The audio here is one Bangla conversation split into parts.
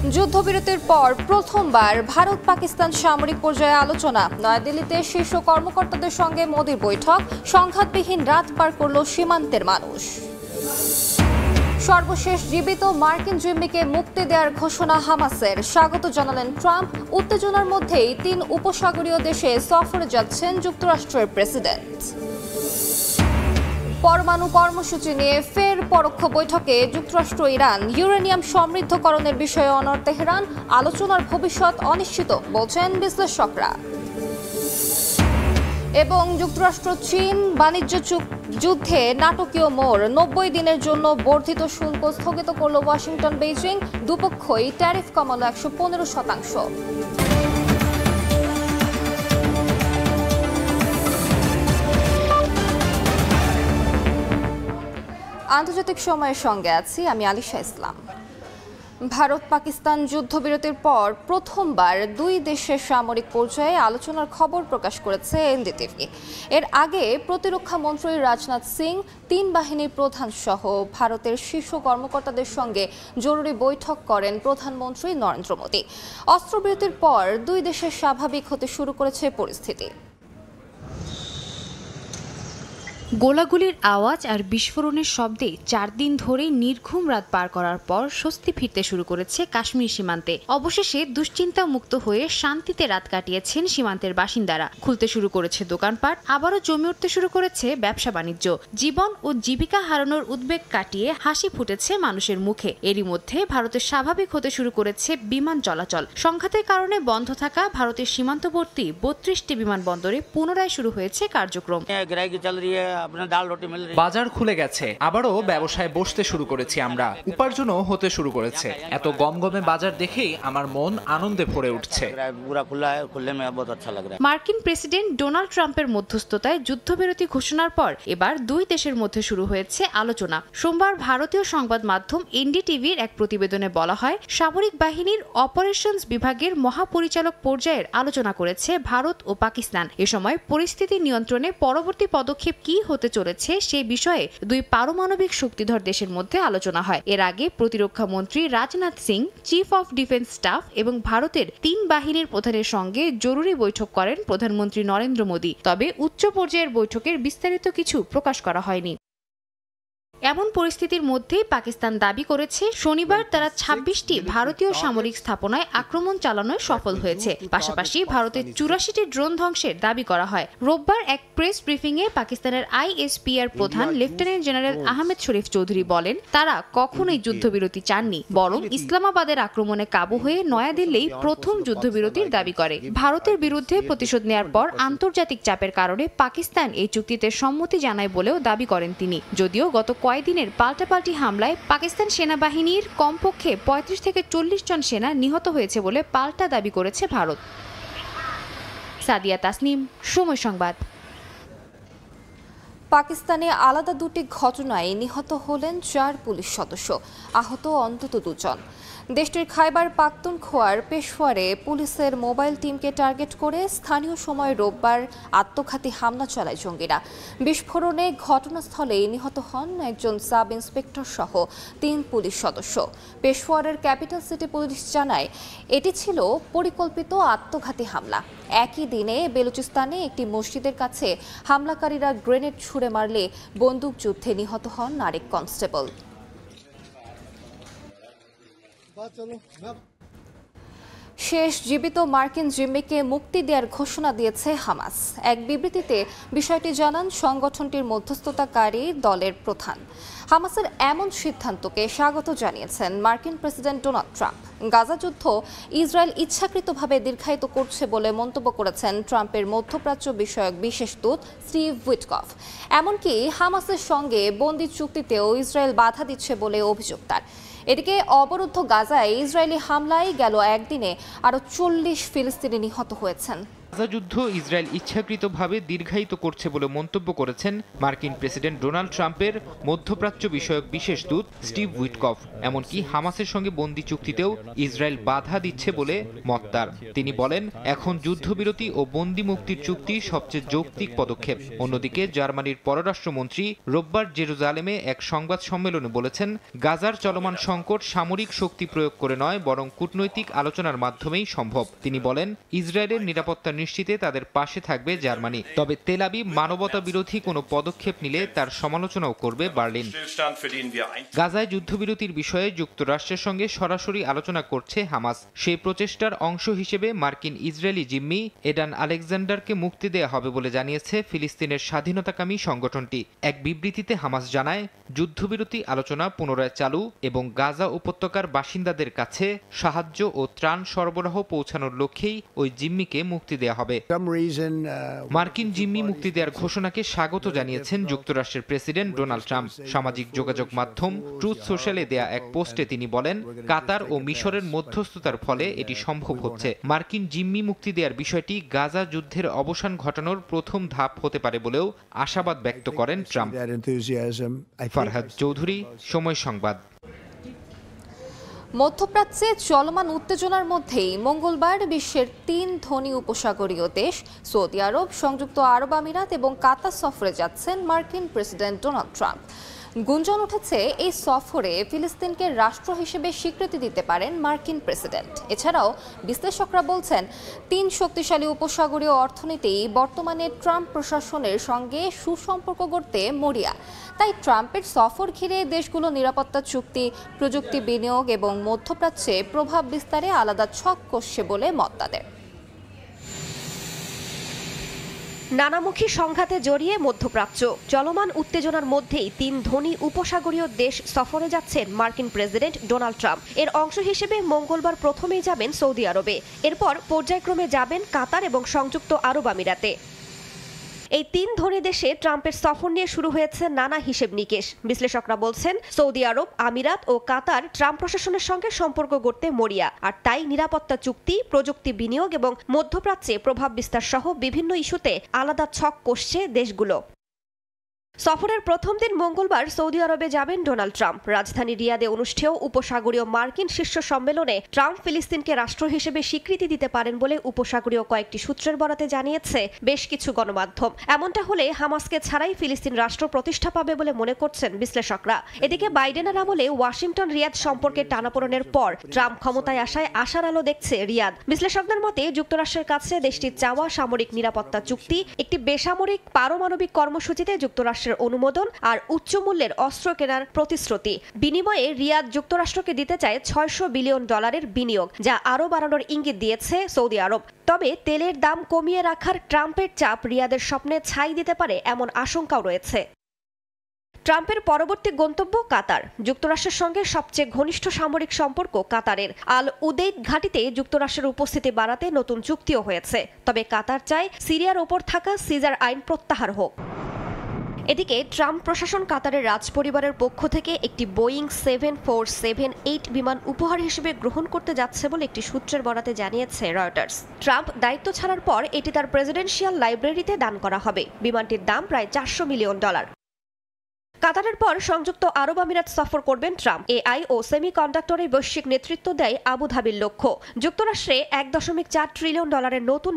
যুদ্ধবিরতির পর প্রথমবার ভারত পাকিস্তান সামরিক পর্যায়ে আলোচনা। নয়াদিল্লিতে শীর্ষ কর্মকর্তাদের সঙ্গে মোদির বৈঠক। সংঘাতবিহীন রাত পার করল সীমান্তের মানুষ। সর্বশেষ জীবিত মার্কিন জিম্মিকে মুক্তি দেওয়ার ঘোষণা হামাসের। স্বাগত জানালেন ট্রাম্প। উত্তেজনার মধ্যেই 3 উপসাগরীয় দেশে সফরে যাচ্ছেন যুক্তরাষ্ট্রের প্রেসিডেন্ট। পরমাণু কর্মসূচি নিয়ে ফের পরোক্ষ বৈঠকে যুক্তরাষ্ট্র ইরান। ইউরেনিয়াম সমৃদ্ধকরণের বিষয়ে অনড় তেহরান। আলোচনার ভবিষ্যৎ অনিশ্চিত বলছেন বিশ্লেষকরা। এবং যুক্তরাষ্ট্র চীন বাণিজ্য যুদ্ধে নাটকীয় মোড়। 90 দিনের জন্য বর্ধিত শুল্ক স্থগিত করল ওয়াশিংটন বেইজিং। দুপক্ষই ট্যারিফ কমালো 115%। আন্তর্জাতিক সময়ের সঙ্গে আছি আমি আলিশা ইসলাম। ভারত পাকিস্তান যুদ্ধবিরতির পর প্রথমবার 2 দেশের সামরিক পর্যায়ে আলোচনার খবর প্রকাশ করেছে এনডিটিভি। এর আগে প্রতিরক্ষা মন্ত্রী রাজনাথ সিং 3 বাহিনীর প্রধান সহ ভারতের শীর্ষ কর্মকর্তাদের সঙ্গে জরুরি বৈঠক করেন প্রধানমন্ত্রী নরেন্দ্র মোদী। অস্ত্রবিরতির পর 2 দেশের স্বাভাবিক হতে শুরু করেছে পরিস্থিতি। গোলাগুলির আওয়াজ আর বিস্ফোরণের শব্দে 4 দিন ধরে নির্ঘুম রাত পার করার পর স্বস্তি ফিরতে শুরু করেছে কাশ্মীর সীমান্তে। অবশেষে দুশ্চিন্তা মুক্ত হয়ে শান্তিতে রাত কাটিয়েছেন সীমান্তের বাসিন্দারা। খুলতে শুরু করেছে দোকানপাট, আবারও জমে উঠতে শুরু করেছে ব্যবসা বাণিজ্য। জীবন ও জীবিকা হারানোর উদ্বেগ কাটিয়ে হাসি ফুটেছে মানুষের মুখে। এরই মধ্যে ভারতের স্বাভাবিক হতে শুরু করেছে বিমান চলাচল। সংঘাতের কারণে বন্ধ থাকা ভারতের সীমান্তবর্তী 32টি বিমানবন্দরে পুনরায় শুরু হয়েছে কার্যক্রম। বাজার খুলে গেছে, আবারও ব্যবসায় বসতে শুরু করেছি আমরা। উপার্জনও হতে শুরু করেছে। এত গমগমে বাজার দেখেই আমার মন আনন্দে ভরে উঠছে। মার্কিন প্রেসিডেন্ট ডোনাল্ড ট্রাম্পের মধ্যস্থতায় যুদ্ধবিরতি ঘোষণার পর এবার 2 দেশের মধ্যে শুরু হয়েছে আলোচনা। সোমবার ভারতীয় সংবাদ মাধ্যম এনডিটিভির এক প্রতিবেদনে বলা হয়, সামরিক বাহিনীর অপারেশনস বিভাগের মহাপরিচালক পর্যায়ের আলোচনা করেছে ভারত ও পাকিস্তান। এ সময় পরিস্থিতি নিয়ন্ত্রণে পরবর্তী পদক্ষেপ কি হতে চলেছে সে বিষয়ে 2 পারমাণবিক শক্তিধর দেশের মধ্যে আলোচনা হয়। এর আগে প্রতিরক্ষা মন্ত্রী Rajnath Singh, chief of defence staff এবং ভারতের 3 বাহিনীর প্রধানের সঙ্গে জরুরি বৈঠক করেন প্রধানমন্ত্রী নরেন্দ্র মোদী। তবে উচ্চ পর্যায়ের বৈঠকের বিস্তারিত কিছু প্রকাশ করা হয়নি। এমন পরিস্থিতির মধ্যেই পাকিস্তান দাবি করেছে শনিবার তারা 26টি ভারতীয় সামরিক স্থাপনায় আক্রমণ চালানোয় সফল হয়েছে। পাশাপাশি ভারতের 84টি ড্রোন ধ্বংসের দাবি করা হয়। রোববার এক প্রেস ব্রিফিংয়ে পাকিস্তানের আইএসপিআর প্রধান লেফটেন্যান্ট জেনারেল আহমেদ শরীফ চৌধুরী বলেন, তারা কখনোই যুদ্ধবিরতি চাননি, বরং ইসলামাবাদের আক্রমণে কাবু হয়ে নয়াদিল্লি প্রথম যুদ্ধবিরতির দাবি করে। ভারতের বিরুদ্ধে প্রতিশোধ নেয়ার পর আন্তর্জাতিক চাপের কারণে পাকিস্তান এই চুক্তিতে সম্মতি জানায় বলেও দাবি করেন তিনি। যদিও গত কয়েকদিনের পাল্টাপাল্টি হামলায় পাকিস্তান সেনাবাহিনীর কমপক্ষে 35 থেকে 40 জন সেনা নিহত হয়েছে বলে পাল্টা দাবি করেছে ভারত। সাদিয়া তাসনিম, সময় সংবাদ। পাকিস্তানে আলাদা 2টি ঘটনায় নিহত হলেন 4 পুলিশ সদস্য, আহত অন্তত 2 জন। দেশটির খাইবার পাখতুনখোয়ার পেশোয়ারে পুলিশের মোবাইল টিমকে টার্গেট করে স্থানীয় সময় রোববার আত্মঘাতী হামলা চালায় জঙ্গিরা। বিস্ফোরণে ঘটনাস্থলে নিহত হন একজন সাব ইন্সপেক্টর সহ 3 পুলিশ সদস্য। পেশোয়ারের ক্যাপিটাল সিটি পুলিশ জানায়, এটি ছিল পরিকল্পিত আত্মঘাতী হামলা। একই দিনে বেলুচিস্তানে একটি মসজিদের কাছে হামলাকারীরা গ্রেনেড ছুড়ে মারলে বন্দুকযুদ্ধে নিহত হন আরেক কনস্টেবল। শেষ জীবিত মার্কিন জিম্মিকে মুক্তি দেওয়ার ঘোষণা দিয়েছে হামাস। এক বিবৃতিতে বিষয়টি জানান সংগঠনটির মধ্যস্থতাকারী দলের প্রধান। হামাসের এমন সিদ্ধান্তকে স্বাগত জানিয়েছেন মার্কিন প্রেসিডেন্ট ডোনাল্ড ট্রাম্প। গাজা যুদ্ধ ইসরায়েল ইচ্ছাকৃতভাবে দীর্ঘায়িত করছে বলে মন্তব্য করেছেন ট্রাম্পের মধ্যপ্রাচ্য বিষয়ক বিশেষ দূত স্টিভ উইটকফ। এমনকি হামাসের সঙ্গে বন্দি চুক্তিতেও ইসরায়েল বাধা দিচ্ছে বলে অভিযোগ তার। এদিকে অবরুদ্ধ গাজায় ইসরায়েলি হামলায় গেল একদিনে আরও 40 ফিলিস্তিনি নিহত হয়েছেন। গাজা যুদ্ধ ইসরায়েল ইচ্ছাকৃতভাবে দীর্ঘায়িত করছে বলে মন্তব্য করেছেন মার্কিন প্রেসিডেন্ট ডোনাল্ড ট্রাম্পের মধ্যপ্রাচ্য বিষয়ক বিশেষ দূত স্টিভ উইটকফ। এমনকি হামাসের সঙ্গে বন্দি চুক্তিতেও ইসরায়েল বাধা দিচ্ছে বলে মত তার। তিনি বলেন, এখন যুদ্ধবিরতি ও বন্দি মুক্তির চুক্তি সবচেয়ে যৌক্তিক পদক্ষেপ। অন্যদিকে জার্মানির পররাষ্ট্রমন্ত্রী রোববার জেরুজালেমে এক সংবাদ সম্মেলনে বলেছেন, গাজার চলমান সংকট সামরিক শক্তি প্রয়োগ করে নয়, বরং কূটনৈতিক আলোচনার মাধ্যমেই সম্ভব। তিনি বলেন, ইসরায়েলের নিরাপত্তা নিশ্চিতে তাদের পাশে থাকবে জার্মানি। তবে তেল আবিব মানবতা বিরোধী কোনো পদক্ষেপ নিলে তার সমালোচনাও করবে বার্লিন। গাজায় যুদ্ধবিরতির বিষয়ে যুক্তরাষ্ট্রের সঙ্গে সরাসরি আলোচনা করছে হামাস। সেই প্রচেষ্টার অংশ হিসেবে মার্কিন ইসরায়েলি জিম্মি এডান আলেকজান্ডারকে মুক্তি দেয়া হবে বলে জানিয়েছে ফিলিস্তিনের স্বাধীনতাকামী সংগঠনটি। এক বিবৃতিতে হামাস জানায়, যুদ্ধবিরতি আলোচনা পুনরায় চালু এবং গাজা উপত্যকার বাসিন্দাদের কাছে সাহায্য ও ত্রাণ সরবরাহ পৌঁছানোর লক্ষ্যেই ওই জিম্মিকে মুক্তি দেয়া হবে। মার্কিন জিম্মি মুক্তি দেওয়ার ঘোষণাকে স্বাগত জানিয়েছেন যুক্তরাষ্ট্রের প্রেসিডেন্ট ডোনাল্ড ট্রাম্প। সামাজিক যোগাযোগ মাধ্যম ট্রুথ সোশ্যালে দেয়া এক পোস্টে তিনি বলেন, কাতার ও মিশরের মধ্যস্থতার ফলে এটি সম্ভব হচ্ছে। মার্কিন জিম্মি মুক্তি দেওয়ার বিষয়টি গাজা যুদ্ধের অবসান ঘটানোর প্রথম ধাপ হতে পারে বলেও আশাবাদ ব্যক্ত করেন ট্রাম্প। ফারহাদ চৌধুরী, সময় সংবাদ। মধ্যপ্রাচ্যে চলমান উত্তেজনার মধ্যেই মঙ্গলবার বিশ্বের 3 ধনী উপসাগরীয় দেশ সৌদি আরব, সংযুক্ত আরব আমিরাত এবং কাতার সফরে যাচ্ছেন মার্কিন প্রেসিডেন্ট ডোনাল্ড ট্রাম্প। গুঞ্জন উঠেছে, এই সফরে ফিলিস্তিনকে রাষ্ট্র হিসেবে স্বীকৃতি দিতে পারেন মার্কিন প্রেসিডেন্ট। এছাড়াও বিশ্লেষকরা বলছেন, 3 শক্তিশালী উপসাগরীয় অর্থনীতি বর্তমানে ট্রাম্প প্রশাসনের সঙ্গে সুসম্পর্ক গড়তে মরিয়া। তাই ট্রাম্পের সফর ঘিরে দেশগুলো নিরাপত্তা চুক্তি, প্রযুক্তি বিনিয়োগ এবং মধ্যপ্রাচ্যে প্রভাব বিস্তারে আলাদা ছক কষছে বলে মত তাদের। নানামুখী সংঘাতে জড়িয়ে মধ্যপ্রাচ্য, চলমান উত্তেজনার মধ্যেই 3 ধনী উপসাগরীয় দেশ সফরে যাচ্ছেন মার্কিন প্রেসিডেন্ট ডোনাল্ড ট্রাম্প। এর অংশ হিসেবে মঙ্গলবার প্রথমেই যাবেন সৌদি আরবে, এরপর পর্যায়ক্রমে যাবেন কাতার এবং সংযুক্ত আরব আমিরাতে। এই 3 ধনী দেশে ট্রাম্পের সফর নিয়ে শুরু হয়েছে নানা হিসেব নিকেশ। বিশ্লেষকরা বলছেন, সৌদি আরব, আমিরাত ও কাতার ট্রাম্প প্রশাসনের সঙ্গে সম্পর্ক গড়তে মরিয়া, আর তাই নিরাপত্তা চুক্তি, প্রযুক্তি বিনিয়োগ এবং মধ্যপ্রাচ্যে প্রভাব বিস্তার সহ বিভিন্ন ইস্যুতে আলাদা ছক কষছে দেশগুলো। সফরের প্রথম দিন মঙ্গলবার সৌদি আরবে যাবেন ডোনাল্ড ট্রাম্প। রাজধানী রিয়াদে অনুষ্ঠেয় উপসাগরীয় মার্কিন শীর্ষ সম্মেলনে ট্রাম্প ফিলিস্তিনকে রাষ্ট্র হিসেবে স্বীকৃতি দিতে পারেন বলে উপসাগরীয় কয়েকটি সূত্রের বরাতে জানিয়েছে বেশ কিছু গণমাধ্যম। এমনটা হলে হামাসকে ছাড়াই ফিলিস্তিন রাষ্ট্র প্রতিষ্ঠা পাবে বলে মনে করছেন বিশ্লেষকরা। এদিকে বাইডেনের আমলে ওয়াশিংটন রিয়াদ সম্পর্কে টানাপোড়েনের পর ট্রাম্প ক্ষমতায় আসায় আশার আলো দেখছে রিয়াদ। বিশ্লেষকদের মতে, যুক্তরাষ্ট্রের কাছে দেশটির চাওয়া সামরিক নিরাপত্তা চুক্তি, একটি বেসামরিক পারমাণবিক কর্মসূচিতে যুক্তরাষ্ট্রের অনুমোদন আর উচ্চ মূল্যের অস্ত্র কেনার প্রতিশ্রুতি। বিনিময়ে রিয়াদ যুক্তরাষ্ট্রকে দিতে চায় $600 বিলিয়ন বিনিয়োগ, যা আরও বাড়ানোর ইঙ্গিত দিয়েছে সৌদি আরব। তবে তেলের দাম কমিয়ে রাখার ট্রাম্পের চাপ রিয়াদের স্বপ্নে ছাই দিতে পারে এমন আশঙ্কাও রয়েছে। ট্রাম্পের পরবর্তী গন্তব্য কাতার। যুক্তরাষ্ট্রের সঙ্গে সবচেয়ে ঘনিষ্ঠ সামরিক সম্পর্ক কাতারের। আল উদেইদ ঘাঁটিতে যুক্তরাষ্ট্রের উপস্থিতি বাড়াতে নতুন চুক্তিও হয়েছে। তবে কাতার চায় সিরিয়ার ওপর থাকা সিজার আইন প্রত্যাহার হোক। এদিকে ট্রাম্প প্রশাসন কাতারের রাজপরিবারের পক্ষ থেকে একটি বোয়িং 747-8 বিমান উপহার হিসেবে গ্রহণ করতে যাচ্ছে বলে একটি সূত্রের বরাতে জানিয়েছে রয়টার্স। ট্রাম্প দায়িত্ব ছাড়ার পর এটি তার প্রেসিডেন্সিয়াল লাইব্রেরিতে দান করা হবে। বিমানটির দাম প্রায় $400 মিলিয়ন। কাতারের পর সংযুক্ত আরব আমিরাত সফর করবেন ট্রাম্প। এআই ও সেমিকন্ডাক্টরে বৈশ্বিক নেতৃত্ব দেয় আবুধাবির লক্ষ্য। যুক্তরাষ্ট্রে $1.4 ট্রিলিয়ন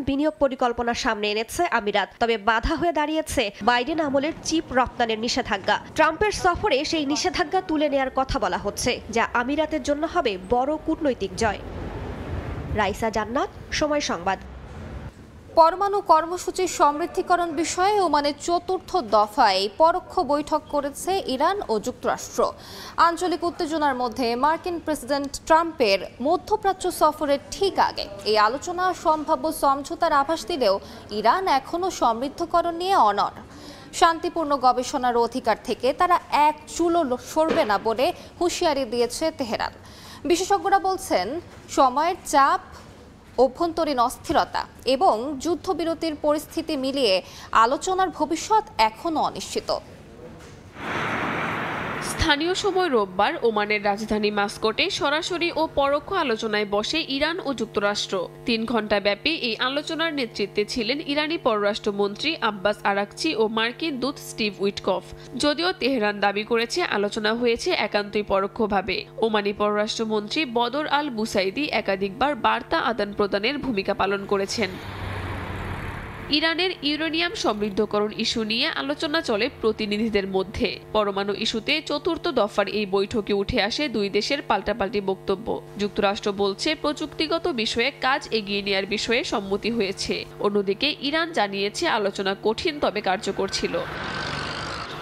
বিনিয়োগ পরিকল্পনা সামনে এনেছে আমিরাত। তবে বাধা হয়ে দাঁড়িয়েছে বাইডেন আমলের চিপ রপ্তানির নিষেধাজ্ঞা। ট্রাম্পের সফরে সেই নিষেধাজ্ঞা তুলে নেয়ার কথা বলা হচ্ছে, যা আমিরাতের জন্য হবে বড় কূটনৈতিক জয়। রাইসা জান্নাত, সময় সংবাদ। পরমাণু কর্মসূচির সমৃদ্ধিকরণ বিষয়ে ওমানের ৪র্থ দফায় পরোক্ষ বৈঠক করেছে ইরান ও যুক্তরাষ্ট্র। আঞ্চলিক উত্তেজনার মধ্যে মার্কিন প্রেসিডেন্ট ট্রাম্পের মধ্যপ্রাচ্য সফরের ঠিক আগে এই আলোচনা সম্ভাব্য সমঝোতার আভাস দিলেও ইরান এখনও সমৃদ্ধকরণ নিয়ে অনড়। শান্তিপূর্ণ গবেষণার অধিকার থেকে তারা এক চুলও সরবে না বলে হুঁশিয়ারি দিয়েছে তেহরান। বিশেষজ্ঞরা বলছেন, সময়ের চাপ, অভ্যন্তরীণ অস্থিরতা এবং যুদ্ধবিরতির পরিস্থিতি মিলিয়ে আলোচনার ভবিষ্যৎ এখনও অনিশ্চিত। স্থানীয় সময় রোববার ওমানের রাজধানী মাস্কটে সরাসরি ও পরোক্ষ আলোচনায় বসে ইরান ও যুক্তরাষ্ট্র। 3 ঘণ্টা ব্যাপী এই আলোচনার নেতৃত্বে ছিলেন ইরানি পররাষ্ট্রমন্ত্রী আব্বাস আরাকচি ও মার্কিন দূত স্টিভ উইটকফ। যদিও তেহরান দাবি করেছে আলোচনা হয়েছে একান্তই পরোক্ষভাবে। ওমানি পররাষ্ট্রমন্ত্রী বদর আল বুসাইদি একাধিকবার বার্তা আদান প্রদানের ভূমিকা পালন করেছেন। ইরানের ইউরেনিয়াম সমৃদ্ধকরণ ইস্যু নিয়ে আলোচনা চলে প্রতিনিধিদের মধ্যে। পরমাণু ইস্যুতে 4র্থ দফার এই বৈঠকে উঠে আসে দুই দেশের পাল্টাপাল্টি বক্তব্য। যুক্তরাষ্ট্র বলছে প্রযুক্তিগত বিষয়ে কাজ এগিয়ে নেওয়ার বিষয়ে সম্মতি হয়েছে। অন্যদিকে ইরান জানিয়েছে আলোচনা কঠিন তবে কার্যকর ছিল।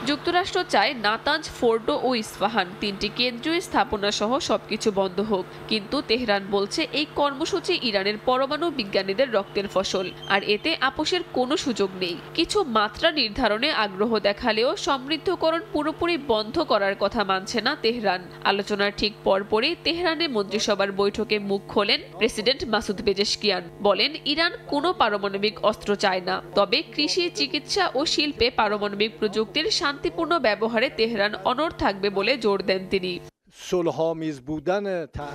যুক্তরাষ্ট্র চায় নাতাঞ্জ, ফোর্ডো ও ইস্পাহান 3টি কেন্দ্রীয় স্থাপনা সহ সবকিছু বন্ধ হোক, কিন্তু তেহরান বলছে এই কর্মসূচি ইরানের পরমাণু বিজ্ঞানীদের রক্তের ফসল, আর এতে আপোষের কোনো সুযোগ নেই। কিছু মাত্রা নির্ধারণে আগ্রহ দেখালেও সমৃদ্ধকরণ পুরোপুরি বন্ধ করার কথা মানছে না তেহরান। আলোচনার ঠিক পরপরই তেহরানে মন্ত্রিসভার বৈঠকে মুখ খোলেন প্রেসিডেন্ট মাসুদ পেজেশকিয়ান। বলেন ইরান কোনো পারমাণবিক অস্ত্র চায় না, তবে কৃষি, চিকিৎসা ও শিল্পে পারমাণবিক প্রযুক্তির শান্তিপূর্ণ ব্যবহারে তেহরান অনড় থাকবে বলে জোর দেন তিনি।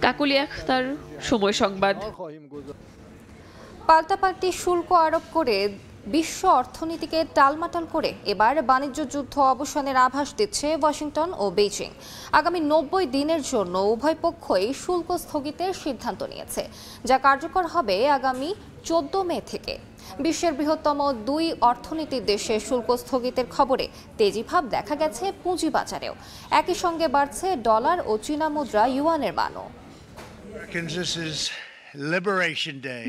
কাকুলি আখতার, সময় সংবাদ। পাল্টাপাল্টি শুল্ক আরোপ করে বিশ্ব অর্থনীতিকে টালমাটাল করে এবার বাণিজ্য যুদ্ধ অবসানের আভাস দিচ্ছে ওয়াশিংটন ও বেইজিং। আগামী 90 দিনের জন্য উভয় পক্ষই শুল্ক স্থগিতের সিদ্ধান্ত নিয়েছে, যা কার্যকর হবে আগামী 14 মে থেকে। বিশ্বের বৃহত্তম 2 অর্থনীতির দেশে শুল্ক স্থগিতের খবরে তেজিভাব দেখা গেছে পুঁজিবাজারেও। একই সঙ্গে বাড়ছে ডলার ও চীনা মুদ্রা ইউয়ানের মানও।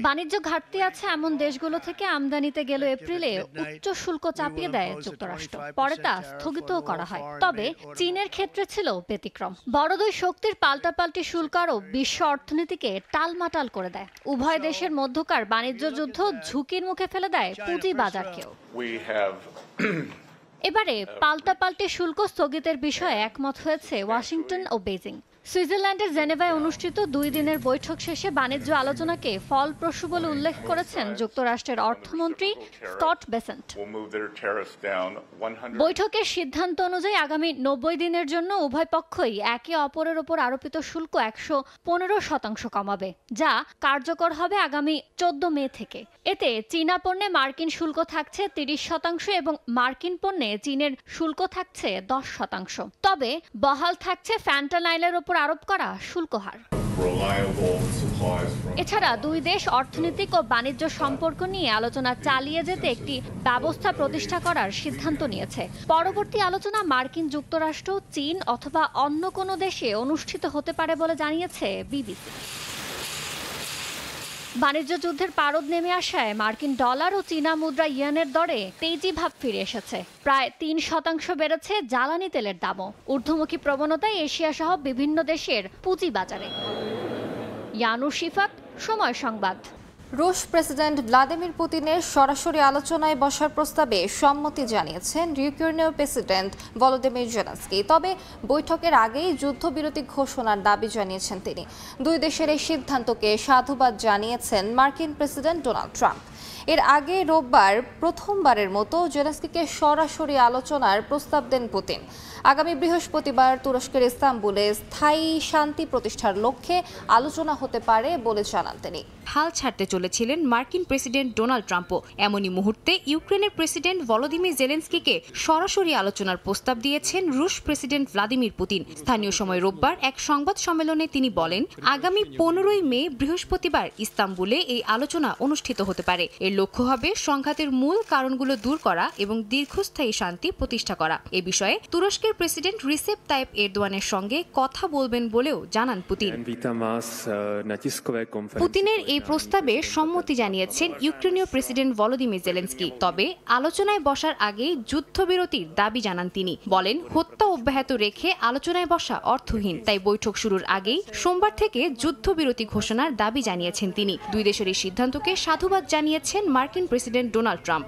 বাণিজ্য ঘাটতি আছে এমন দেশগুলো থেকে আমদানিতে গেল এপ্রিলে উচ্চ শুল্ক চাপিয়ে দেয় যুক্তরাষ্ট্র, পরে তা স্থগিতও করা হয়। তবে চীনের ক্ষেত্রে ছিল ব্যতিক্রম। বড় দুই শক্তির পাল্টাপাল্টি শুল্ক আরও বিশ্ব অর্থনীতিকে টালমাটাল করে দেয়। উভয় দেশের মধ্যকার বাণিজ্য যুদ্ধ ঝুঁকির মুখে ফেলে দেয় পুঁজি বাজারকেও। এবারে পাল্টাপাল্টি শুল্ক স্থগিতের বিষয়ে একমত হয়েছে ওয়াশিংটন ও বেইজিং। সুইজারল্যান্ডের জেনেভায় অনুষ্ঠিত 2 দিনের বৈঠক শেষে বাণিজ্য আলোচনাকে ফলপ্রসূ বলে উল্লেখ করেছেন যুক্তরাষ্ট্রের অর্থমন্ত্রী স্কট বেসেন্ট। বৈঠকের সিদ্ধান্ত অনুযায়ী আগামী 90 দিনের জন্য উভয় পক্ষই একে অপরের ওপর আরোপিত শুল্ক 115% কমাবে, যা কার্যকর হবে আগামী 14 মে থেকে। এতে চীনা পণ্যে মার্কিন শুল্ক থাকছে 30% এবং মার্কিন পণ্যে চীনের শুল্ক থাকছে 10%। তবে বহাল থাকছে ফ্যান্টানাইলের ওপর আরোপ করা শুল্ক হার। এছাড়া দুই দেশ অর্থনৈতিক ও বাণিজ্য সম্পর্ক নিয়ে আলোচনা চালিয়ে যেতে একটি ব্যবস্থা প্রতিষ্ঠা করার সিদ্ধান্ত নিয়েছে। পরবর্তী আলোচনা মার্কিন যুক্তরাষ্ট্র, চীন অথবা অন্য কোনো দেশে অনুষ্ঠিত হতে পারে বলে জানিয়েছে বিবিসি। বাণিজ্য যুদ্ধের পারদ নেমে আসায় মার্কিন ডলার ও চীনা মুদ্রা ইয়েনের দরে তেজি ভাব ফিরে এসেছে। প্রায় 3% বেড়েছে জ্বালানি তেলের দামও। ঊর্ধ্বমুখী প্রবণতায় এশিয়া সহ বিভিন্ন দেশের পুঁজি বাজারে। ইয়ানুর শিফাত, সময় সংবাদ। রুশ প্রেসিডেন্ট ভ্লাদিমির পুতিনের সরাসরি আলোচনায় বসার প্রস্তাবে সম্মতি জানিয়েছেন ইউক্রেনীয় প্রেসিডেন্ট ভলোদিমির জেলেনস্কি। তবে বৈঠকের আগেই যুদ্ধবিরতি ঘোষণার দাবি জানিয়েছেন তিনি। দুই দেশের এই সিদ্ধান্তকে সাধুবাদ জানিয়েছেন মার্কিন প্রেসিডেন্ট ডোনাল্ড ট্রাম্প। এর আগে রোববার প্রথমবারের মতো জেলেনস্কিকে সরাসরি আলোচনার প্রস্তাব দেন পুতিন। আগামী বৃহস্পতিবার তুরস্কের ইস্তাম্বুলে স্থায়ী শান্তি প্রতিষ্ঠার লক্ষ্যে আলোচনা হতে পারে বলে জানান তিনি। হাল ছাড়তে চলেছিলেন মার্কিন প্রেসিডেন্ট ডোনাল্ড ট্রাম্পও। এমনই মুহূর্তে ইউক্রেনের প্রেসিডেন্ট ভলোদিমির জেলেনস্কিকে সরাসরি আলোচনার প্রস্তাব দিয়েছেন রুশ প্রেসিডেন্ট ভ্লাদিমির পুতিন। স্থানীয় সময় রোববার এক সংবাদ সম্মেলনে তিনি বলেন, আগামী 15 মে বৃহস্পতিবার ইস্তাম্বুলে এই আলোচনা অনুষ্ঠিত হতে পারে। এর লক্ষ্য হবে সংঘাতের মূল কারণগুলো দূর করা এবং দীর্ঘস্থায়ী শান্তি প্রতিষ্ঠা করা। এ বিষয়ে তুরস্কের প্রেসিডেন্ট রিসেপ তাইপ এরদোয়ানের সঙ্গে কথা বলবেন বলেও জানান পুতিন। পুতিনের এই প্রস্তাবে সম্মতি জানিয়েছেন ইউক্রেনীয় প্রেসিডেন্ট ভলোদিমির জেলেনস্কি। তবে আলোচনায় বসার আগেই যুদ্ধবিরতির দাবি জানান তিনি। বলেন, হত্যা অব্যাহত রেখে আলোচনায় বসা অর্থহীন, তাই বৈঠক শুরুর আগেই সোমবার থেকে যুদ্ধবিরতি ঘোষণার দাবি জানিয়েছেন তিনি। দুই দেশের এই সিদ্ধান্তকে সাধুবাদ জানিয়েছেন মার্কিন প্রেসিডেন্ট ডোনাল্ড ট্রাম্প।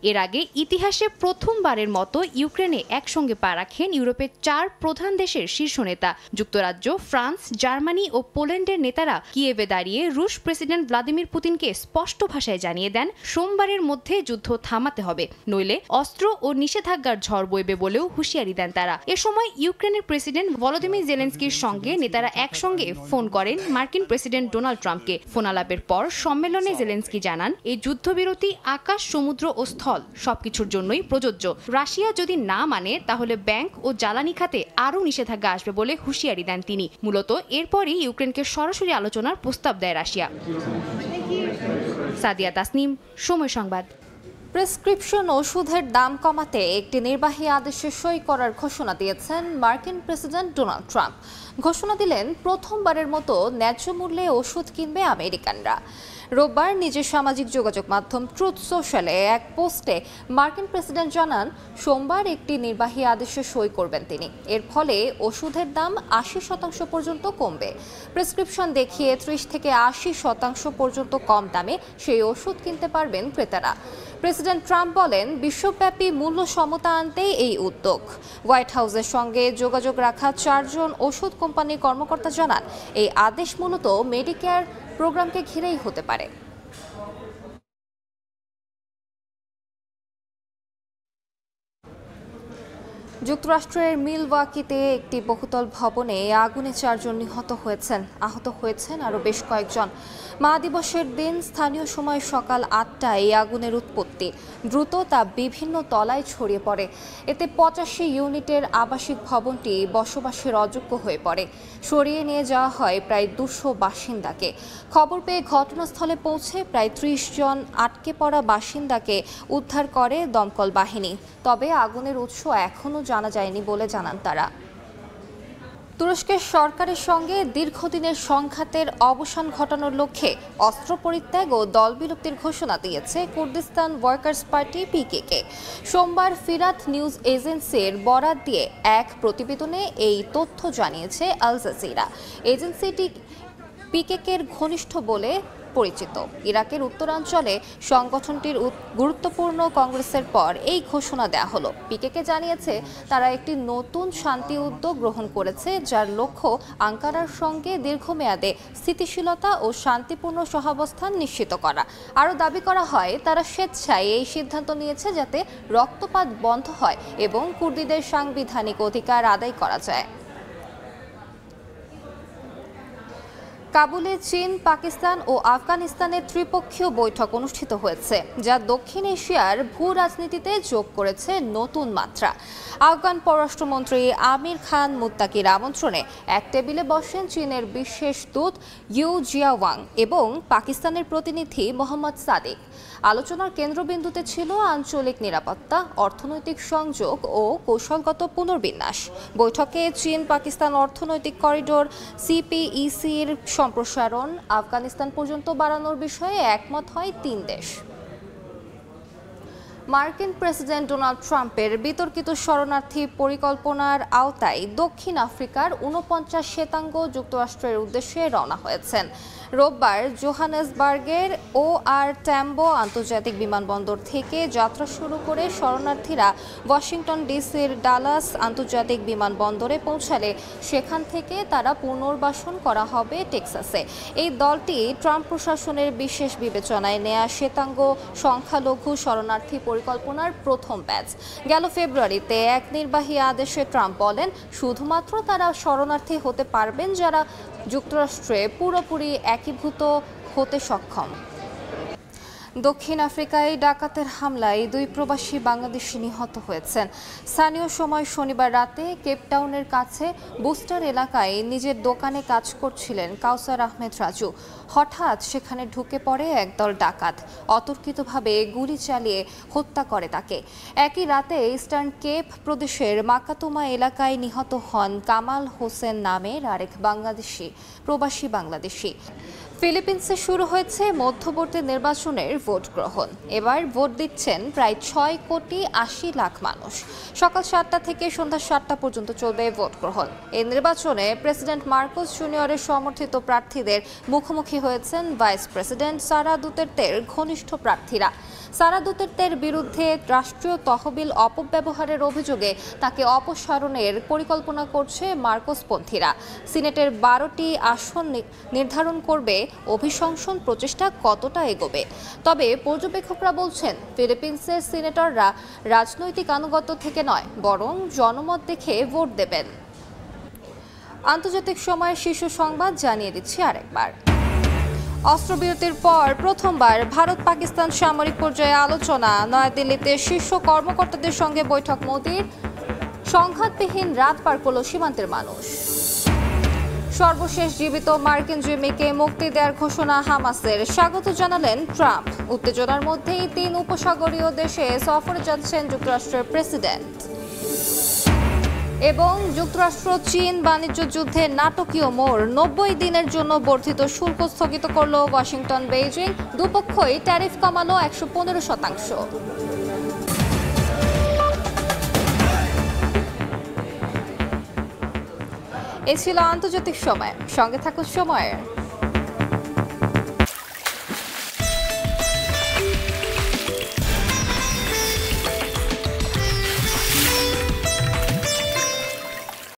এর আগে ইতিহাসে প্রথমবারের মতো ইউক্রেনে একসঙ্গে পা রাখেন ইউরোপের 4 প্রধান দেশের শীর্ষ নেতা। যুক্তরাজ্য, ফ্রান্স, জার্মানি ও পোল্যান্ডের নেতারা কিয়েভে দাঁড়িয়ে রুশ প্রেসিডেন্ট ভ্লাদিমির পুতিনকে স্পষ্ট ভাষায় জানিয়ে দেন সোমবারের মধ্যে যুদ্ধ থামাতে হবে, নইলে অস্ত্র ও নিষেধাজ্ঞার ঝড় বইবে বলেও হুঁশিয়ারি দেন তারা। এ সময় ইউক্রেনের প্রেসিডেন্ট ভলোদিমির জেলেনস্কির সঙ্গে নেতারা একসঙ্গে ফোন করেন মার্কিন প্রেসিডেন্ট ডোনাল্ড ট্রাম্পকে। ফোনালাপের পর সম্মেলনে জেলেনস্কি জানান, এই যুদ্ধবিরতি আকাশ, সমুদ্র ও স্থল সবকিছুর জন্যই প্রযোজ্য। রাশিয়া যদি না মানে তাহলে ব্যাংক ও জ্বালানি খাতে আরও নিষেধাজ্ঞা আসবে বলে হুঁশিয়ারি দেন তিনি। মূলত এরপরই ইউক্রেনকে সরাসরি আলোচনার প্রস্তাব দেয় রাশিয়া। সাদিয়া তাসনিম, সময় সংবাদ। প্রেসক্রিপশন ওষুধের দাম কমাতে একটি নির্বাহী আদেশে সই করার ঘোষণা দিয়েছেন মার্কিন প্রেসিডেন্ট ডোনাল্ড ট্রাম্প। ঘোষণা দিলেন, প্রথমবারের মতো ন্যায্য মূল্যে ওষুধ কিনবে আমেরিকানরা। রোববার নিজের সামাজিক যোগাযোগ মাধ্যম ট্রুথ সোশ্যালে এক পোস্টে মার্কিন প্রেসিডেন্ট জানান, সোমবার একটি নির্বাহী আদেশে সই করবেন তিনি। এর ফলে ওষুধের দাম 80% পর্যন্ত কমবে। প্রেসক্রিপশন দেখিয়ে 30 থেকে 80% পর্যন্ত কম দামে সেই ওষুধ কিনতে পারবেন ক্রেতারা। প্রেসিডেন্ট ট্রাম্প বলেন, বিশ্বব্যাপী মূল্য সমতা আনতেই এই উদ্যোগ। হোয়াইট হাউসের সঙ্গে যোগাযোগ রাখা 4 জন ওষুধ কোম্পানির কর্মকর্তা জানান, এই আদেশ মূলত মেডিকেয়ার প্রোগ্রামকে ঘিরেই হতে পারে। যুক্তরাষ্ট্রের মিলওয়াকিতে একটি বহুতল ভবনে আগুনে 4 জন নিহত হয়েছেন। আহত হয়েছেন আরও বেশ কয়েকজন। মা দিবসের দিন স্থানীয় সময় সকাল 8টায় এই আগুনের উৎপত্তি। দ্রুত তা বিভিন্ন তলায় ছড়িয়ে পড়ে। এতে 85 ইউনিটের আবাসিক ভবনটি বসবাসের অযোগ্য হয়ে পড়ে। সরিয়ে নিয়ে যাওয়া হয় প্রায় 200 বাসিন্দাকে। খবর পেয়ে ঘটনাস্থলে পৌঁছে প্রায় 30 জন আটকে পড়া বাসিন্দাকে উদ্ধার করে দমকল বাহিনী। তবে আগুনের উৎস এখনও জানা যায়নি বলে জানান তারা। তুরস্কের সরকারের সঙ্গে দীর্ঘদিনের সংঘাতের অবসান ঘটানোর লক্ষ্যে অস্ত্র পরিত্যাগ ও দলবিলুপ্তির ঘোষণা দিয়েছে কুর্দিস্তান ওয়ার্কার্স পার্টি পিকেকে। সোমবার ফিরাত নিউজ এজেন্সির বরাত দিয়ে এক প্রতিবেদনে এই তথ্য জানিয়েছে আল জাজিরা। এজেন্সিটি পিকেকের ঘনিষ্ঠ বলে পরিচিত। ইরাকের উত্তরাঞ্চলে সংগঠনটির গুরুত্বপূর্ণ কংগ্রেসের পর এই ঘোষণা দেওয়া হলো। পিকেকে জানিয়েছে তারা একটি নতুন শান্তি উদ্যোগ গ্রহণ করেছে, যার লক্ষ্য আঙ্কারার সঙ্গে দীর্ঘমেয়াদে স্থিতিশীলতা ও শান্তিপূর্ণ সহাবস্থান নিশ্চিত করা। আরও দাবি করা হয়, তারা স্বেচ্ছায় এই সিদ্ধান্ত নিয়েছে যাতে রক্তপাত বন্ধ হয় এবং কুর্দিদের সাংবিধানিক অধিকার আদায় করা যায়। কাবুলে চীন, পাকিস্তান ও আফগানিস্তানের ত্রিপক্ষীয় বৈঠক অনুষ্ঠিত হয়েছে, যা দক্ষিণ এশিয়ার ভূ রাজনীতিতে যোগ করেছে নতুন মাত্রা। আফগান পররাষ্ট্রমন্ত্রী আমির খান মুত্তাকির আমন্ত্রণে এক টেবিলে বসেন চীনের বিশেষ দূত ইউ জিয়াওয়াং এবং পাকিস্তানের প্রতিনিধি মোহাম্মদ সাদিক। আলোচনার কেন্দ্রবিন্দুতে ছিল আঞ্চলিক নিরাপত্তা, অর্থনৈতিক সংযোগ ও কৌশলগত পুনর্বিন্যাস। বৈঠকে চীন পাকিস্তান অর্থনৈতিক করিডোর সিপিইসির সম্প্রসারণ আফগানিস্তান পর্যন্ত বাড়ানোর বিষয়ে একমত হয় 3 দেশ। মার্কিন প্রেসিডেন্ট ডোনাল্ড ট্রাম্পের বিতর্কিত শরণার্থী পরিকল্পনার আওতায় দক্ষিণ আফ্রিকার 49 শ্বেতাঙ্গ যুক্তরাষ্ট্রের উদ্দেশ্যে রওনা হয়েছেন। রোববার জোহানেসবার্গের ওআর ট্যাম্বো আন্তর্জাতিক বিমানবন্দর থেকে যাত্রা শুরু করে শরণার্থীরা ওয়াশিংটন ডিসির ডালাস আন্তর্জাতিক বিমানবন্দরে পৌঁছালে সেখান থেকে তারা পুনর্বাসন করা হবে টেক্সাসে। এই দলটি ট্রাম্প প্রশাসনের বিশেষ বিবেচনায় নেয়া শ্বেতাঙ্গ সংখ্যালঘু শরণার্থী পরিকল্পনার প্রথম ব্যাচ। গেল ফেব্রুয়ারিতে এক নির্বাহী আদেশে ট্রাম্প বলেন, শুধুমাত্র তারা শরণার্থী হতে পারবেন যারা যুক্তরাষ্ট্রে পুরোপুরি একীভূত হতে সক্ষম। দক্ষিণ আফ্রিকায় ডাকাতের হামলায় 2 প্রবাসী বাংলাদেশি নিহত হয়েছেন। স্থানীয় সময় শনিবার রাতে কেপটাউনের কাছে বুস্টার এলাকায় নিজের দোকানে কাজ করছিলেন কাউসার আহমেদ রাজু। হঠাৎ সেখানে ঢুকে পড়ে একদল ডাকাত, অতর্কিতভাবে গুলি চালিয়ে হত্যা করে তাকে। একই রাতে ইস্টার্ন কেপ প্রদেশের মাকাতুমা এলাকায় নিহত হন কামাল হোসেন নামের আরেক প্রবাসী বাংলাদেশি। ফিলিপিন্সে শুরু হয়েছে মধ্যবর্তী নির্বাচনের ভোট গ্রহণ। এবার ভোট দিচ্ছেন প্রায় 6,80,00,000 মানুষ। সকাল 7টা থেকে সন্ধ্যা 7টা পর্যন্ত চলবে ভোট গ্রহণ। এই নির্বাচনে প্রেসিডেন্ট মার্কোস জুনিয়রের সমর্থিত প্রার্থীদের মুখোমুখি হয়েছেন ভাইস প্রেসিডেন্ট সারা দুতের্তের ঘনিষ্ঠ প্রার্থীরা। সারা দুতের্তের বিরুদ্ধে রাষ্ট্রীয় তহবিল অপব্যবহারের অভিযোগে তাকে অপসারণের পরিকল্পনা করছে মার্কোসপন্থীরা। সিনেটের 12টি আসন নির্ধারণ করবে অভিশংসন প্রচেষ্টা কতটা এগোবে। তবে পর্যবেক্ষকরা বলছেন ফিলিপিন্সের সিনেটররা রাজনৈতিক আনুগত্য থেকে নয় বরং জনমত দেখে ভোট দেবেন। আন্তর্জাতিক সময়ের শীর্ষ সংবাদ জানিয়ে দিচ্ছি আরেকবার। অস্ত্রবিরতির পর প্রথমবার ভারত পাকিস্তান সামরিক পর্যায়ে আলোচনা। নয়াদিল্লিতে শীর্ষ কর্মকর্তাদের সঙ্গে বৈঠক মোদির। সংঘাতবিহীন রাত পার করল সীমান্তের মানুষ। সর্বশেষ জীবিত মার্কিন জিম্মিকে মুক্তি দেওয়ার ঘোষণা হামাসের। স্বাগত জানালেন ট্রাম্প। উত্তেজনার মধ্যেই 3 উপসাগরীয় দেশে সফরে যাচ্ছেন যুক্তরাষ্ট্রের প্রেসিডেন্ট। এবং যুক্তরাষ্ট্র চীন বাণিজ্য যুদ্ধে নাটকীয় মোড়। 90 দিনের জন্য বর্ধিত শুল্ক স্থগিত করল ওয়াশিংটন বেইজিং। দুপক্ষই ট্যারিফ কমালো 115%। এ ছিল আন্তর্জাতিক সময়। সঙ্গে থাকুন সময়ের।